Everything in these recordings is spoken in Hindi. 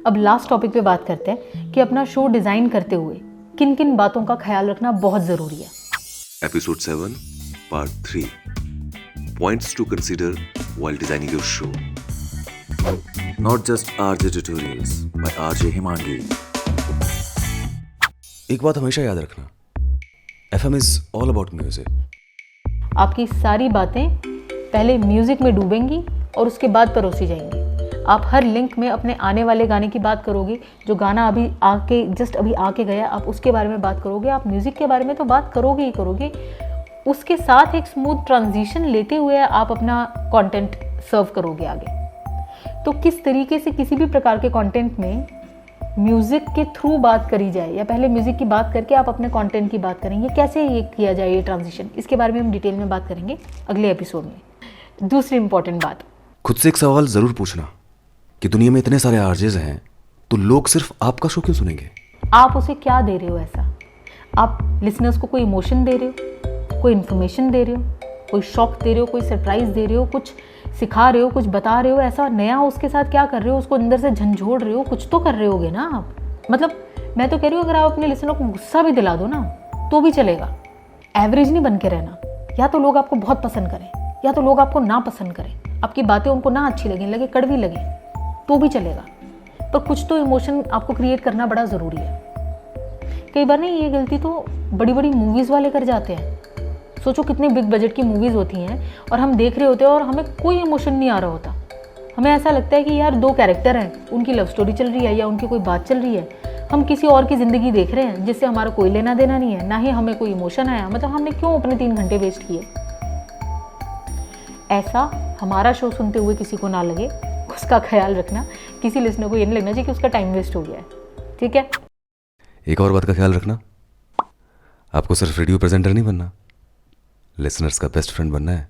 अब लास्ट टॉपिक पे बात करते हैं कि अपना शो डिज़ाइन करते हुए किन किन बातों का ख्याल रखना बहुत ज़रूरी है। Episode 7, Part 3. Points to consider while designing your show. Not just RJ Tutorials by RJ Himangi. एक बात हमेशा याद रखना, FM is all about music. आपकी सारी बातें पहले म्यूज़िक में डूबेंगी और उसके बाद परोसी जाएंगी। आप हर लिंक में अपने आने वाले गाने की बात करोगे, जो गाना अभी आके गया, आप उसके बारे में बात करोगे। आप म्यूज़िक के बारे में तो बात करोगे ही करोगे, उसके साथ एक स्मूथ ट्रांजिशन लेते हुए आप अपना कंटेंट सर्व करोगे आगे। तो किस तरीके से किसी भी प्रकार के कंटेंट में म्यूज़िक के थ्रू बात करी जाए या पहले म्यूज़िक की बात करके आप अपने कंटेंट की बात करेंगे, कैसे ये किया जाए ये ट्रांजिशन, इसके बारे में हम डिटेल में बात करेंगे अगले एपिसोड में। दूसरी इंपॉर्टेंट बात, खुद से एक सवाल ज़रूर पूछना कि दुनिया में इतने सारे आरजेज हैं तो लोग सिर्फ आपका शो क्यों सुनेंगे? आप उसे क्या दे रहे हो ऐसा? आप लिसनर्स को कोई इमोशन दे रहे हो, कोई इन्फॉर्मेशन दे रहे हो, कोई शॉक दे रहे हो, कोई सरप्राइज दे रहे हो, कुछ सिखा रहे हो, कुछ बता रहे हो, ऐसा नया उसके साथ क्या कर रहे हो? उसको अंदर से झंझोड़ रहे हो, कुछ तो कर रहे होगे ना आप। मतलब मैं तो कह रही हूँ अगर आप अपने लिसनर को गुस्सा भी दिला दो ना तो भी चलेगा। एवरेज नहीं बन के रहना। या तो लोग आपको बहुत पसंद करें या तो लोग आपको ना पसंद करें, आपकी बातें उनको ना अच्छी लगे कड़वी लगे तो भी चलेगा, पर कुछ तो इमोशन आपको क्रिएट करना बड़ा ज़रूरी है। कई बार नहीं, ये गलती तो बड़ी बड़ी मूवीज़ वाले कर जाते हैं। सोचो कितने बिग बजट की मूवीज़ होती हैं और हम देख रहे होते हैं और हमें कोई इमोशन नहीं आ रहा होता। हमें ऐसा लगता है कि यार दो कैरेक्टर हैं, उनकी लव स्टोरी चल रही है या उनकी कोई बात चल रही है, हम किसी और की ज़िंदगी देख रहे हैं जिससे हमारा कोई लेना देना नहीं है, ना ही हमें कोई इमोशन आया। मतलब हमने क्यों अपने 3 घंटे वेस्ट किए? ऐसा हमारा शो सुनते हुए किसी को ना लगे, उसका ख्याल रखना। किसी लिसनर को ये नहीं लगना चाहिए कि उसका टाइम वेस्ट हो गया है, ठीक है? एक और बात का ख्याल रखना, आपको सिर्फ रेडियो प्रेजेंटर नहीं बनना, लिसनर्स का बेस्ट फ्रेंड बनना है।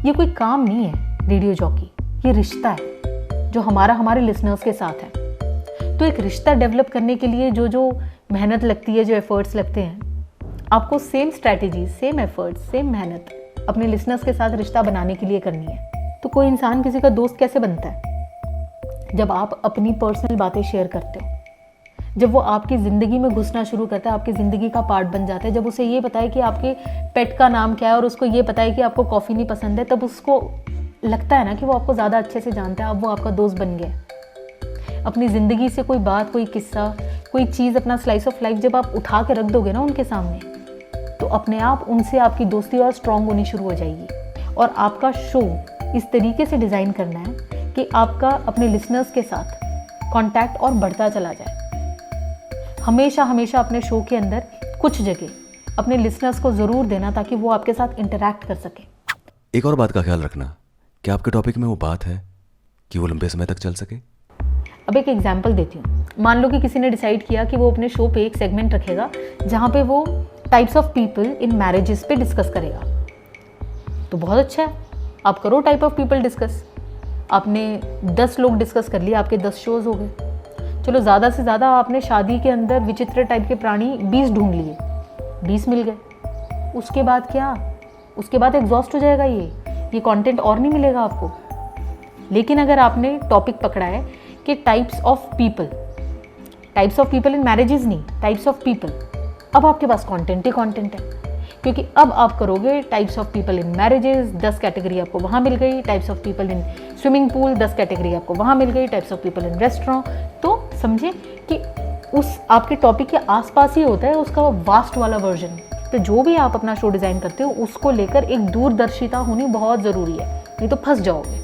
ये कोई काम नहीं है रेडियो जॉकी, ये रिश्ता है जो हमारे लिसनर्स के साथ है। तो एक रिश्ता डेवलप करने के लिए जो मेहनत लगती है, जो एफर्ट्स लगते हैं, आपको same strategy, same efforts, same मेहनत अपने लिसनर्स के साथ रिश्ता बनाने के लिए करनी है। तो कोई इंसान किसी का दोस्त कैसे बनता है? जब आप अपनी पर्सनल बातें शेयर करते हो, जब वो आपकी ज़िंदगी में घुसना शुरू करता है, आपकी ज़िंदगी का पार्ट बन जाता है, जब उसे ये पता है कि आपके पेट का नाम क्या है और उसको ये पता है कि आपको कॉफ़ी नहीं पसंद है, तब उसको लगता है ना कि वो आपको ज़्यादा अच्छे से जानता है, अब वो आपका दोस्त बन गया। अपनी ज़िंदगी से कोई बात, कोई किस्सा, कोई चीज़, अपना स्लाइस ऑफ लाइफ जब आप उठा के रख दोगे ना उनके सामने, तो अपने आप उनसे आपकी दोस्ती और स्ट्रॉन्ग होनी शुरू हो जाएगी। और आपका शो इस तरीके से डिज़ाइन करना है कि आपका अपने लिसनर्स के साथ कांटेक्ट और बढ़ता चला जाए। हमेशा अपने शो के अंदर कुछ जगह अपने लिसनर्स को ज़रूर देना ताकि वो आपके साथ इंटरैक्ट कर सके। एक और बात का ख्याल रखना कि आपके टॉपिक में वो बात है कि वो लंबे समय तक चल सके। अब एक एग्जाम्पल देती हूँ। मान लो कि किसी ने डिसाइड किया कि वो अपने शो पे एक सेगमेंट रखेगा जहाँ पे वो types of people in marriages पे डिस्कस करेगा। तो बहुत अच्छा है, आप करो टाइप ऑफ पीपल डिस्कस। आपने 10 लोग डिस्कस कर लिए, आपके 10 शोज़ हो गए। चलो ज़्यादा से ज़्यादा आपने शादी के अंदर विचित्र टाइप के प्राणी 20 ढूंढ लिए, 20 मिल गए। उसके बाद क्या? उसके बाद एग्जॉस्ट हो जाएगा ये कंटेंट और नहीं मिलेगा आपको। लेकिन अगर आपने टॉपिक पकड़ा है कि types of people in marriages नहीं, टाइप्स ऑफ पीपल, अब आपके पास कंटेंट ही कंटेंट है। क्योंकि अब आप करोगे types of people in marriages, 10 category आपको वहाँ मिल गई। Types of people in swimming pool, 10 category आपको वहाँ मिल गई। Types of people in restaurant. तो समझे कि उस आपके टॉपिक के आसपास ही होता है उसका वास्ट वाला वर्जन। तो जो भी आप अपना शो डिज़ाइन करते हो उसको लेकर एक दूरदर्शिता होनी बहुत ज़रूरी है, नहीं तो फंस जाओगे।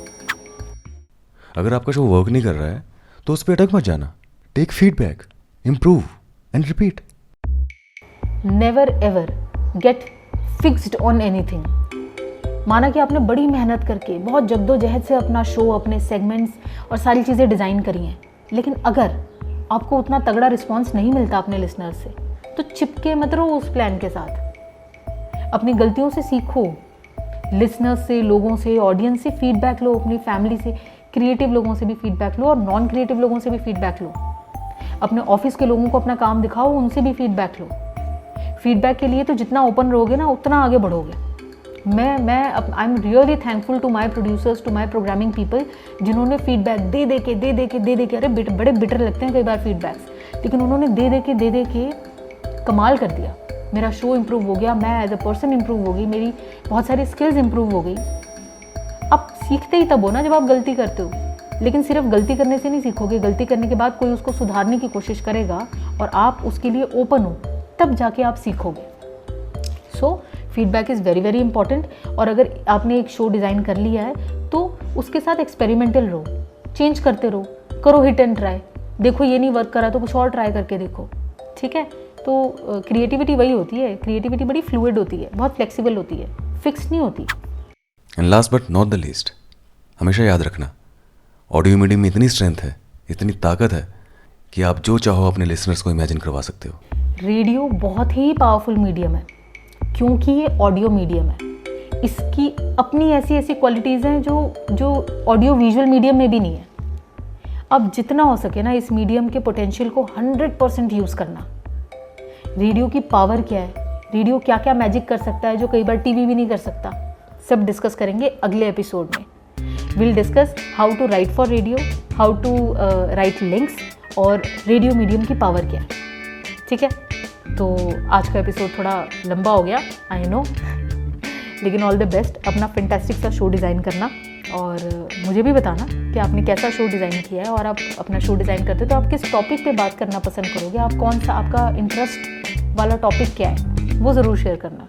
अगर आपका शो वर्क नहीं कर रहा है तो उस पर अटक मत जाना। Take feedback, improve and repeat. Never ever get fixed on anything. माना कि आपने बड़ी मेहनत करके बहुत जद्दोजहद से अपना शो, अपने सेगमेंट्स और सारी चीज़ें डिज़ाइन करी हैं, लेकिन अगर आपको उतना तगड़ा रिस्पॉन्स नहीं मिलता अपने लिसनर्स से, तो चिपके मत रहो उस प्लान के साथ। अपनी गलतियों से सीखो, लिसनर्स से, लोगों से, ऑडियंस से फीडबैक लो, अपनी फैमिली से, क्रिएटिव लोगों से भी फीडबैक लो और नॉन क्रिएटिव लोगों से भी फीडबैक लो। अपने ऑफिस के लोगों को अपना काम दिखाओ, उनसे भी फीडबैक लो। फीडबैक के लिए तो जितना ओपन रहोगे ना उतना आगे बढ़ोगे। मैं I am really thankful to my producers, to my programming people, जिन्होंने फीडबैक दे दे के अरे बड़े बिटर लगते हैं कई बार फीडबैक्स, लेकिन उन्होंने दे के कमाल कर दिया। मेरा शो इम्प्रूव हो गया, मैं एज अ पर्सन इम्प्रूव हो गई, मेरी बहुत सारी स्किल्स इम्प्रूव हो गई। अब सीखते ही तब हो ना जब आप गलती करते हो, लेकिन सिर्फ गलती करने से नहीं सीखोगे। गलती करने के बाद कोई उसको सुधारने की कोशिश करेगा और आप उसके लिए ओपन हो, तब जाके आप सीखोगे। So feedback is very very important. और अगर आपने एक शो डिज़ाइन कर लिया है तो उसके साथ एक्सपेरिमेंटल रहो, चेंज करते रहो, करो हिट एंड ट्राई। देखो ये नहीं वर्क करा तो कुछ और ट्राई करके देखो, ठीक है। तो क्रिएटिविटी वही होती है, क्रिएटिविटी बड़ी फ्लूइड होती है, बहुत फ्लेक्सिबल होती है, फिक्स नहीं होती। And last but not the least, हमेशा याद रखना, ऑडियो मीडियम में इतनी स्ट्रेंथ है, इतनी ताकत है कि आप जो चाहो अपने लिसनर्स को इमेजिन करवा सकते हो। रेडियो बहुत ही पावरफुल मीडियम है क्योंकि ये ऑडियो मीडियम है। इसकी अपनी ऐसी क्वालिटीज़ हैं जो ऑडियो विजुअल मीडियम में भी नहीं है। अब जितना हो सके ना इस मीडियम के पोटेंशियल को 100% यूज़ करना। रेडियो की पावर क्या है, रेडियो क्या क्या मैजिक कर सकता है जो कई बार टीवी भी नहीं कर सकता, सब डिस्कस करेंगे अगले एपिसोड में। Will discuss how to write for radio, how to write links और रेडियो मीडियम की पावर क्या है, ठीक है। तो आज का एपिसोड थोड़ा लंबा हो गया, आई नो, लेकिन ऑल द बेस्ट। अपना फैंटास्टिक सा शो डिज़ाइन करना और मुझे भी बताना कि आपने कैसा शो डिज़ाइन किया है और आप अपना शो डिज़ाइन करते हो तो आप किस टॉपिक पे बात करना पसंद करोगे, आप कौन सा आपका इंटरेस्ट वाला टॉपिक क्या है वो ज़रूर शेयर करना।